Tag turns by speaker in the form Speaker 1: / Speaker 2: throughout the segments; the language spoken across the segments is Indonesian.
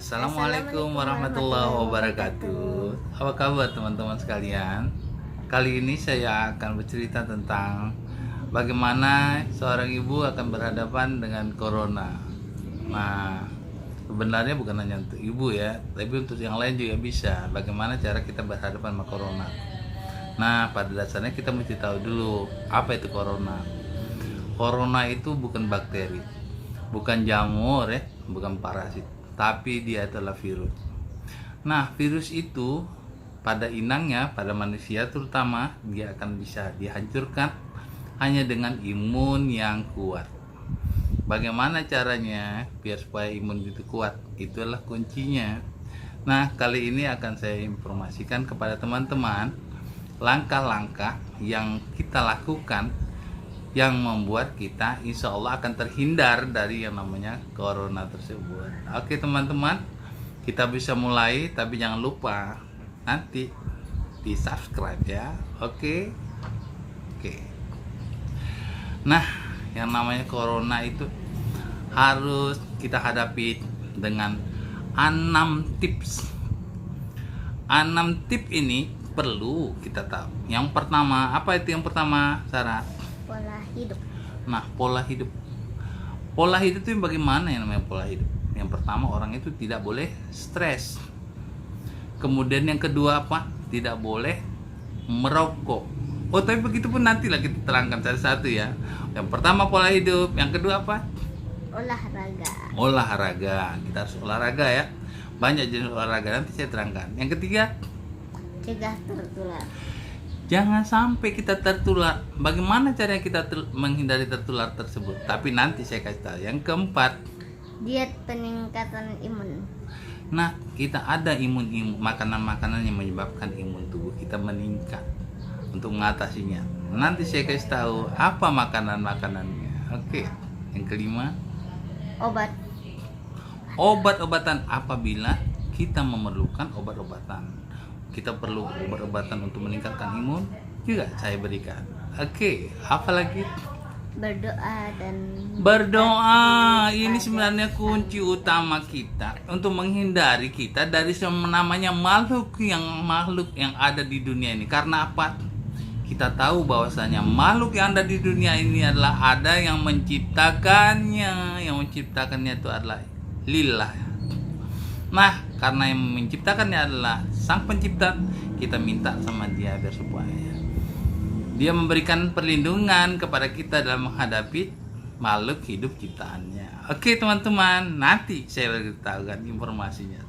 Speaker 1: Assalamualaikum warahmatullahi wabarakatuh. Apa kabar teman-teman sekalian? Kali ini saya akan bercerita tentang bagaimana seorang ibu akan berhadapan dengan corona. Nah, sebenarnya bukan hanya untuk ibu ya, tapi untuk yang lain juga bisa. Bagaimana cara kita berhadapan sama corona? Nah, pada dasarnya kita mesti tahu dulu apa itu corona. Corona itu bukan bakteri, bukan jamur ya, bukan parasit, tapi dia adalah virus. Nah, virus itu pada inangnya, pada manusia terutama, dia akan bisa dihancurkan hanya dengan imun yang kuat. Bagaimana caranya biar supaya imun itu kuat? Itulah kuncinya. Nah, kali ini akan saya informasikan kepada teman-teman langkah-langkah yang kita lakukan yang membuat kita insya Allah akan terhindar dari yang namanya corona tersebut. Oke teman-teman, kita bisa mulai, tapi jangan lupa nanti di subscribe ya. Oke. Nah, yang namanya corona itu harus kita hadapi dengan 6 tips. 6 tips ini perlu kita tahu. Yang pertama, apa itu yang pertama, Sarah?
Speaker 2: Pola hidup.
Speaker 1: Nah, pola hidup. Pola hidup itu bagaimana yang namanya pola hidup? Yang pertama, orang itu tidak boleh stres. Kemudian yang kedua apa? Tidak boleh merokok. Oh, tapi begitu pun nantilah kita terangkan satu-satu ya. Yang pertama pola hidup, yang kedua apa?
Speaker 2: Olahraga.
Speaker 1: Olahraga. Kita harus olahraga ya. Banyak jenis olahraga, nanti saya terangkan. Yang ketiga,
Speaker 2: Cegah tertular.
Speaker 1: jangan sampai kita tertular. Bagaimana caranya kita menghindari tertular tersebut? Tapi nanti saya kasih tahu. Yang keempat,
Speaker 2: Diet peningkatan imun.
Speaker 1: nah kita ada makanan-makanan yang menyebabkan imun tubuh kita meningkat untuk mengatasinya. Nanti saya kasih tahu apa makanan-makanannya. Oke. Yang kelima,
Speaker 2: Obat.
Speaker 1: obat-obatan apabila kita memerlukan obat-obatan. Kita perlu obat-obatan untuk meningkatkan imun juga saya berikan. Oke, apa lagi?
Speaker 2: Berdoa dan
Speaker 1: Berdoa. Ini sebenarnya kunci utama kita untuk menghindari kita dari namanya makhluk yang ada di dunia ini. Karena apa? Kita tahu bahwasanya makhluk yang ada di dunia ini adalah ada yang menciptakannya. Yang menciptakannya itu adalah lillah. Nah, karena yang menciptakannya adalah Sang Pencipta, kita minta sama Dia biar supaya Dia memberikan perlindungan kepada kita dalam menghadapi makhluk hidup ciptaannya. Oke teman-teman, nanti saya beritahukan informasinya.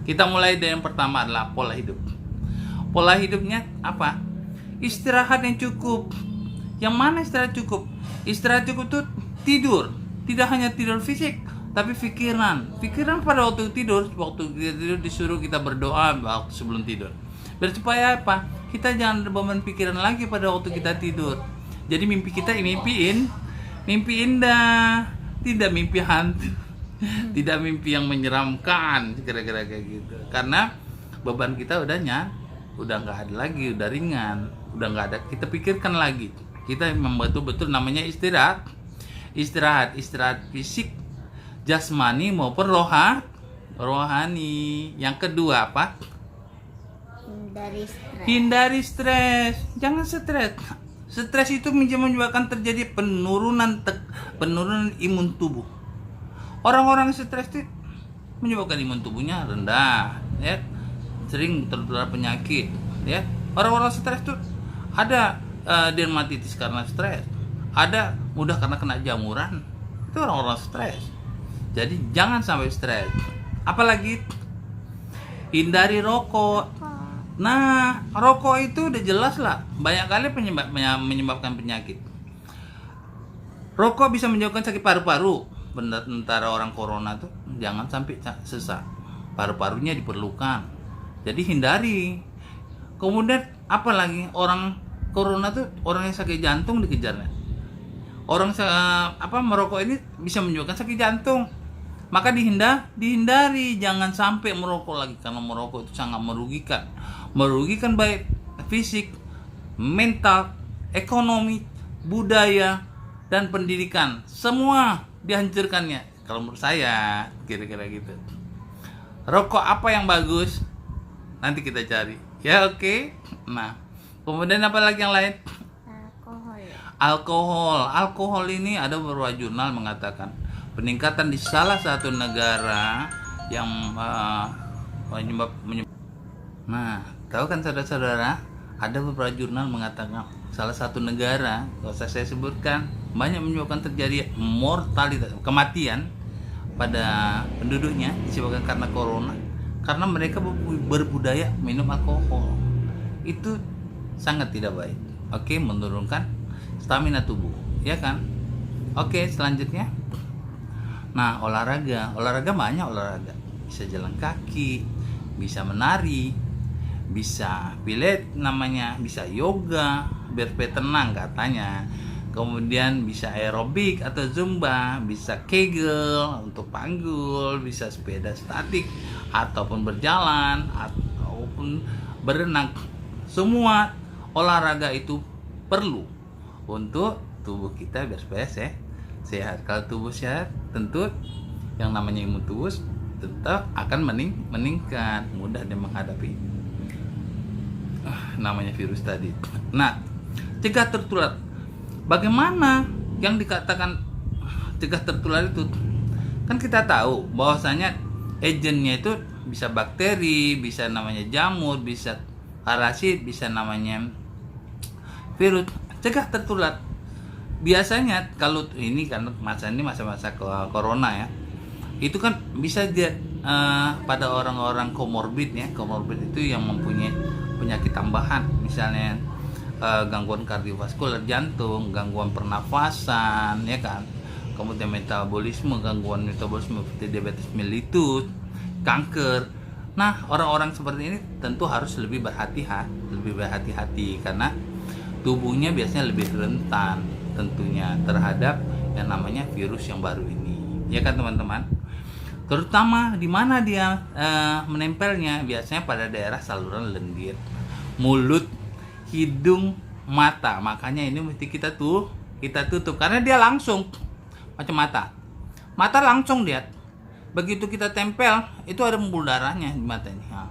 Speaker 1: Kita mulai dari yang pertama adalah pola hidup. Pola hidupnya apa? Istirahat yang cukup. Yang mana istirahat cukup? Istirahat cukup itu tidur. Tidak hanya tidur fisik, tapi pikiran pada waktu tidur disuruh kita berdoa waktu sebelum tidur. Biar supaya apa? Kita jangan beban pikiran lagi pada waktu kita tidur. Jadi mimpi kita mimpi indah, tidak mimpi hantu, tidak mimpi yang menyeramkan, kira-kira kayak gitu. Karena beban kita udah nggak ada lagi, udah ringan, udah nggak ada kita pikirkan lagi. Kita memang betul-betul namanya istirahat fisik, jasmani maupun rohani. Yang kedua apa? Hindari stres. Jangan stres. Stres itu menyebabkan terjadi penurunan imun tubuh. Orang-orang stres itu menyebabkan imun tubuhnya rendah, ya. Sering tertular penyakit, ya. Orang-orang stres itu ada dermatitis karena stres. Ada mudah karena kena jamuran. Itu orang-orang stres. Jadi jangan sampai stres. Apalagi hindari rokok. Nah, rokok itu udah jelas lah banyak kali menyebabkan penyakit. Rokok bisa menyebabkan sakit paru-paru. Sementara orang corona tuh jangan sampai sesak. Paru-parunya diperlukan. Jadi hindari. Kemudian apalagi orang corona tuh orang yang sakit jantung dikejarnya. Orang merokok ini bisa menyebabkan sakit jantung. Maka dihindari, jangan sampai merokok lagi karena merokok itu sangat merugikan baik fisik, mental, ekonomi, budaya dan pendidikan. Semua dihancurkannya kalau menurut saya, kira-kira gitu. Rokok apa yang bagus? Nanti kita cari. Ya, oke. Nah, kemudian apa lagi yang lain?
Speaker 2: Alkohol.
Speaker 1: Alkohol ini ada beberapa jurnal mengatakan peningkatan di salah satu negara yang menyebab. Nah, tahu kan saudara-saudara, ada beberapa jurnal mengatakan salah satu negara, kalau saya sebutkan, banyak menyebabkan terjadi mortalitas, kematian pada penduduknya disebabkan karena corona, karena mereka berbudaya minum alkohol. Itu sangat tidak baik. Oke, menurunkan stamina tubuh, ya kan? Oke, selanjutnya. Nah, olahraga banyak olahraga. Bisa jalan kaki, bisa menari, bisa pilet namanya, bisa yoga biar supaya tenang katanya. Kemudian bisa aerobik atau zumba, bisa kegel untuk panggul, bisa sepeda statik ataupun berjalan ataupun berenang. Semua olahraga itu perlu untuk tubuh kita biar supaya sehat. Kalau tubuh sehat, tentu yang namanya imun tubuh tetap akan meningkat, mudah dia menghadapi namanya virus tadi. Nah, cegah tertular. Bagaimana yang dikatakan cegah tertular itu? Kan kita tahu bahwasanya agennya itu bisa bakteri, bisa namanya jamur, bisa parasit, bisa namanya virus. Cegah tertular. Biasanya kalau ini kan masa-masa corona ya. Itu kan bisa dia pada orang-orang komorbid ya. Komorbid itu yang mempunyai penyakit tambahan, misalnya gangguan kardiovaskular jantung, gangguan pernafasan, ya kan, kemudian gangguan metabolisme seperti diabetes mellitus, kanker. Nah, orang-orang seperti ini tentu harus lebih berhati-hati karena tubuhnya biasanya lebih rentan tentunya terhadap yang namanya virus yang baru ini, ya kan teman-teman. Terutama di mana dia menempelnya, biasanya pada daerah saluran lendir, mulut, hidung, mata. Makanya ini mesti kita tutup karena dia langsung macam mata langsung lihat. Begitu kita tempel itu ada pembuluh darahnya di matanya,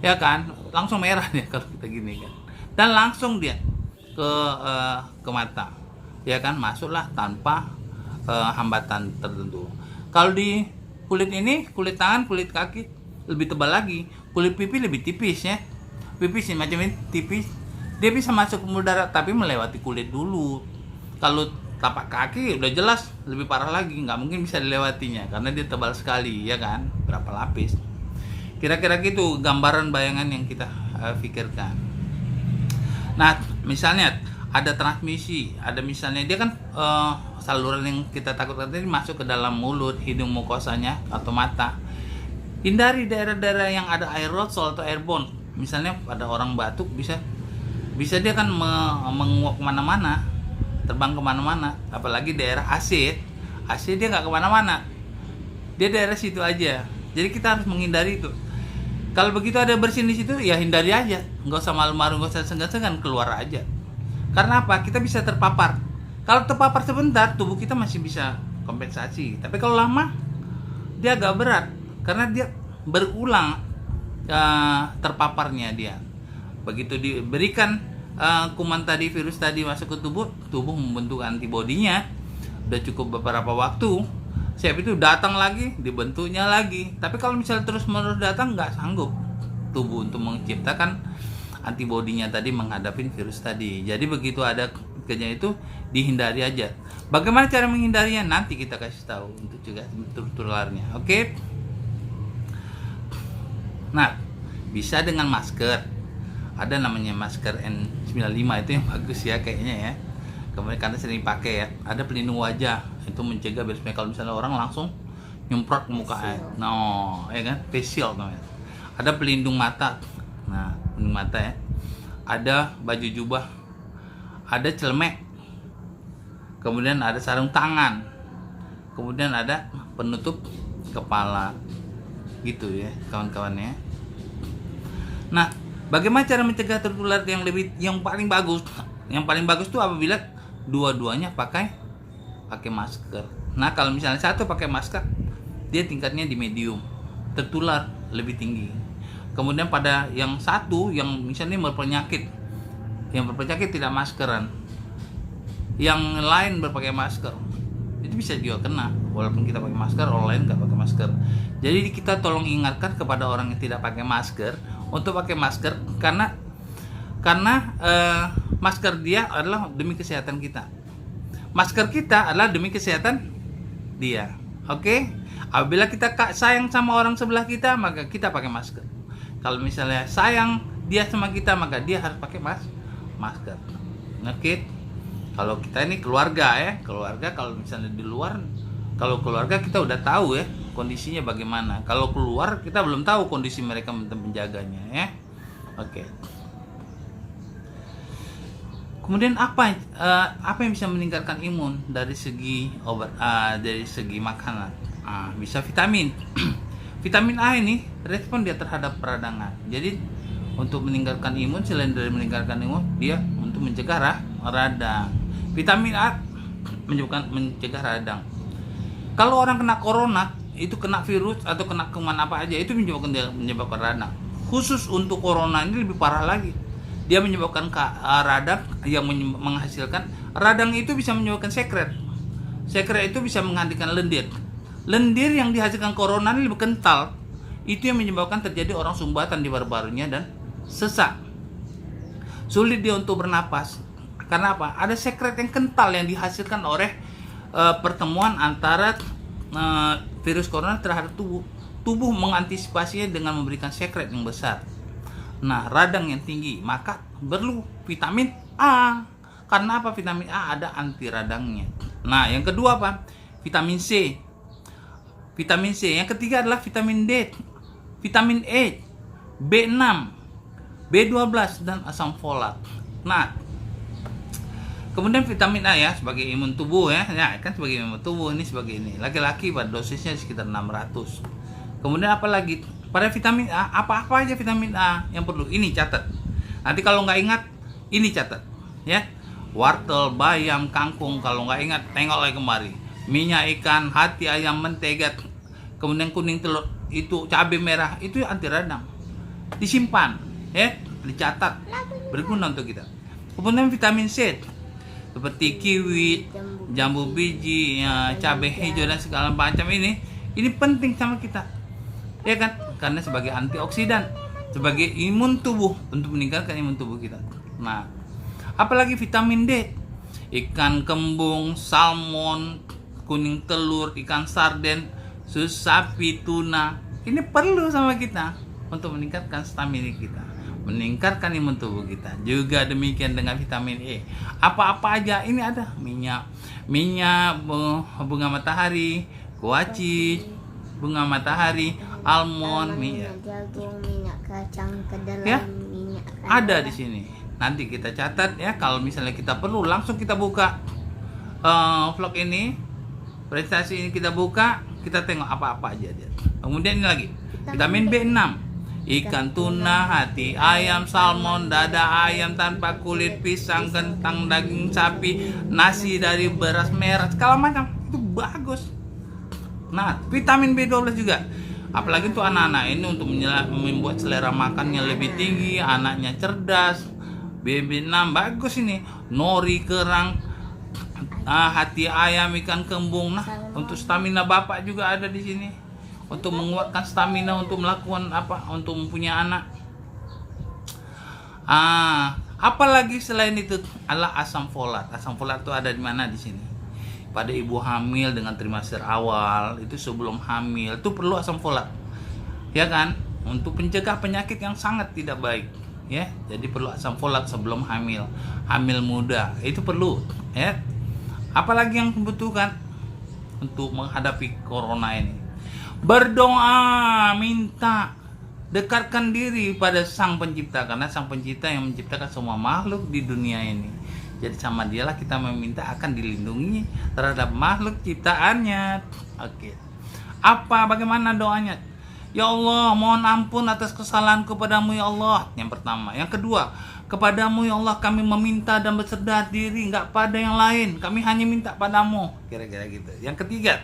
Speaker 1: ya kan, langsung merah dia kalau kita gini kan, dan langsung dia ke mata, ya kan, masuklah tanpa hambatan tertentu. Kalau di kulit ini, kulit tangan, kulit kaki lebih tebal lagi, kulit pipi lebih tipis ya. Pipis ini macam ini tipis, dia bisa masuk ke pembuluh darah tapi melewati kulit dulu. Kalau tapak kaki udah jelas lebih parah lagi, nggak mungkin bisa dilewatinya karena dia tebal sekali, ya kan, berapa lapis. Kira-kira gitu gambaran bayangan yang kita pikirkan. Nah, misalnya ada transmisi, ada misalnya dia kan saluran yang kita takutkan tadi masuk ke dalam mulut, hidung, mukosanya atau mata. Hindari daerah-daerah yang ada aerosol atau airborne. Misalnya pada orang batuk bisa dia kan menguap kemana-mana, terbang kemana-mana. Apalagi daerah AC dia nggak kemana-mana, dia daerah situ aja. Jadi kita harus menghindari itu. Kalau begitu ada bersin di situ, ya hindari aja, nggak usah malu-malu, nggak usah segan-segan, keluar aja. Karena apa? Kita bisa terpapar. Kalau terpapar sebentar, tubuh kita masih bisa kompensasi. Tapi kalau lama, dia agak berat karena dia berulang terpaparnya dia. Begitu diberikan kuman tadi, virus tadi masuk ke tubuh membentuk antibodinya. Udah cukup beberapa waktu, siap itu datang lagi, dibentuknya lagi. Tapi kalau misalnya terus-menerus datang, nggak sanggup tubuh untuk menciptakan antibodinya tadi menghadapi virus tadi. Jadi begitu ada kejadian itu, dihindari aja. Bagaimana cara menghindarinya? Nanti kita kasih tahu untuk cegah tertularnya. Oke? Nah, bisa dengan masker. Ada namanya masker N95, itu yang bagus ya kayaknya ya. Kemudian karena sering pakai ya. Ada pelindung wajah, itu mencegah biasanya kalau misalnya orang langsung nyemprot ke muka ya. No, ya kan? Facial namanya. Ada pelindung mata. Nah, pelindung mata ya. Ada baju jubah. Ada celemek. Kemudian ada sarung tangan. Kemudian ada penutup kepala. Gitu ya, kawan-kawannya. Nah, bagaimana cara mencegah tertular yang paling bagus? Yang paling bagus itu apabila dua-duanya pakai masker. Nah, kalau misalnya satu pakai masker, dia tingkatnya di medium. tertular lebih tinggi. Kemudian pada yang satu yang misalnya berpenyakit, yang berpenyakit tidak maskeran, yang lain berpakai masker, itu bisa juga kena walaupun kita pakai masker, orang lain nggak pakai masker. Jadi kita tolong ingatkan kepada orang yang tidak pakai masker untuk pakai masker, karena masker dia adalah demi kesehatan kita, masker kita adalah demi kesehatan dia. Oke? Apabila kita sayang sama orang sebelah kita, maka kita pakai masker. Kalau misalnya sayang dia sama kita, maka dia harus pakai masker. Oke? Kalau kita ini keluarga ya, keluarga kalau misalnya di luar, kalau keluarga kita udah tahu ya kondisinya bagaimana. Kalau keluar kita belum tahu kondisi mereka menjaganya ya. Oke. Kemudian apa yang bisa meningkatkan imun dari segi obat, dari segi makanan? Bisa vitamin. Vitamin A ini respon dia terhadap peradangan. Jadi untuk meningkatkan imun, selain dari meningkatkan imun, dia untuk mencegah radang. Vitamin A mencegah radang. Kalau orang kena corona, itu kena virus atau kena kuman apa aja, itu menyebabkan radang. Khusus untuk corona ini lebih parah lagi. Dia menyebabkan radang yang menghasilkan radang itu bisa menyebabkan sekret. Sekret itu bisa menghasilkan lendir. Lendir yang dihasilkan corona ini lebih kental. Itu yang menyebabkan terjadi orang sumbatan di paru-parunya dan sesak. Sulit dia untuk bernapas. Karena apa? Ada sekret yang kental yang dihasilkan oleh pertemuan antara virus corona terhadap tubuh. Tubuh mengantisipasinya dengan memberikan sekret yang besar. Nah, radang yang tinggi, maka perlu vitamin A. Karena apa? Vitamin A ada anti radangnya. Nah, yang kedua apa? Vitamin C. Vitamin C. Yang ketiga adalah vitamin D, vitamin E, B6, B12 dan asam folat. Nah, kemudian vitamin A ya sebagai imun tubuh ya kan sebagai imun tubuh ini sebagai ini. Laki-laki pada dosisnya sekitar 600. Kemudian apa lagi? Pada vitamin A, apa-apa aja vitamin A yang perlu. Ini catat. Nanti kalau nggak ingat, ini catat ya. Wortel, bayam, kangkung. Kalau nggak ingat, tengok lagi kemari. Minyak ikan, hati ayam, mentega, kemudian kuning telur, itu cabai merah, itu anti radang. Disimpan ya, dicatat, berguna untuk kita. Kemudian vitamin C seperti kiwi, jambu biji, ya, cabai hijau dan segala macam ini penting sama kita. Ya kan? Karena sebagai antioksidan, sebagai imun tubuh untuk meningkatkan imun tubuh kita. Nah, apalagi vitamin D, ikan kembung, salmon, kuning telur, ikan sarden, susu sapi, tuna, ini perlu sama kita untuk meningkatkan stamina kita, meningkatkan imun tubuh kita. Juga demikian dengan vitamin E. Apa-apa aja ini ada. Minyak bunga matahari, kuaci, bunga matahari, almond, minyak
Speaker 2: jagung, minyak kacang kedelai,
Speaker 1: ya,
Speaker 2: minyak
Speaker 1: ada di sini. Nanti kita catat ya. Kalau misalnya kita perlu, langsung kita buka vlog ini, presentasi ini kita buka, kita tengok apa-apa aja dia. Kemudian ini lagi vitamin B6, ikan tuna, hati ayam, salmon, dada ayam tanpa kulit, pisang, kentang, daging sapi, nasi dari beras merah, segala macam itu bagus. Nah, vitamin B12 juga, apalagi untuk anak-anak ini untuk membuat selera makannya lebih tinggi, anaknya cerdas. B6 bagus ini, nori, kerang, hati ayam, ikan kembung. Nah, untuk stamina bapak juga ada di sini, untuk menguatkan stamina untuk melakukan apa, untuk mempunyai anak. Apalagi selain itu adalah asam folat. Asam folat itu ada di mana? Di sini. Pada ibu hamil dengan trimester awal, itu sebelum hamil itu perlu asam folat, ya kan, untuk mencegah penyakit yang sangat tidak baik, ya. Jadi perlu asam folat sebelum hamil muda itu perlu, ya. Apalagi yang dibutuhkan untuk menghadapi corona ini, berdoa, minta, dekatkan diri pada Sang Pencipta, karena Sang Pencipta yang menciptakan semua makhluk di dunia ini. Jadi sama dialah kita meminta akan dilindungi terhadap makhluk ciptaannya. Oke. Bagaimana doanya? Ya Allah, mohon ampun atas kesalahan kepadamu ya Allah. Yang pertama. Yang kedua, kepadamu ya Allah kami meminta dan berserah diri, enggak pada yang lain. Kami hanya minta padamu. Kira-kira gitu. Yang ketiga,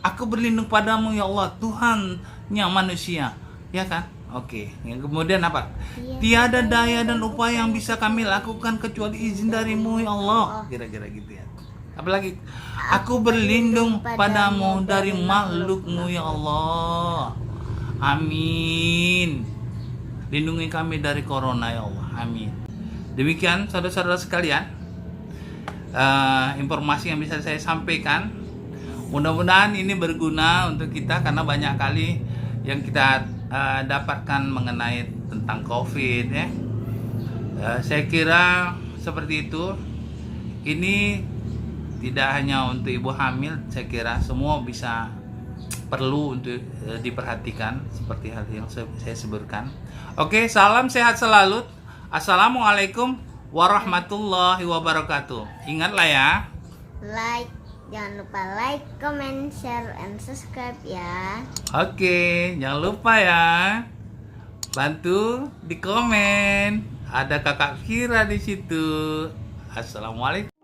Speaker 1: aku berlindung padamu ya Allah, Tuhan hidupnya manusia, ya kan? Oke, yang kemudian apa? Tiada daya dan upaya yang bisa kami lakukan kecuali izin darimu ya Allah. Kira-kira gitu ya. Apalagi, aku berlindung padamu dari makhlukmu ya Allah. Amin. Lindungi kami dari corona ya Allah. Amin. Demikian saudara-saudara sekalian, informasi yang bisa saya sampaikan. Mudah-mudahan ini berguna untuk kita karena banyak kali yang kita dapatkan mengenai tentang COVID ya. Saya kira seperti itu. Ini tidak hanya untuk ibu hamil, saya kira semua bisa perlu untuk diperhatikan seperti hal yang saya sebutkan. Oke, salam sehat selalu. Assalamualaikum warahmatullahi wabarakatuh. Ingatlah ya.
Speaker 2: Like, jangan lupa like, comment, share, and subscribe ya.
Speaker 1: Oke, jangan lupa ya. Bantu di komen. Ada Kakak Kira di situ. Assalamualaikum.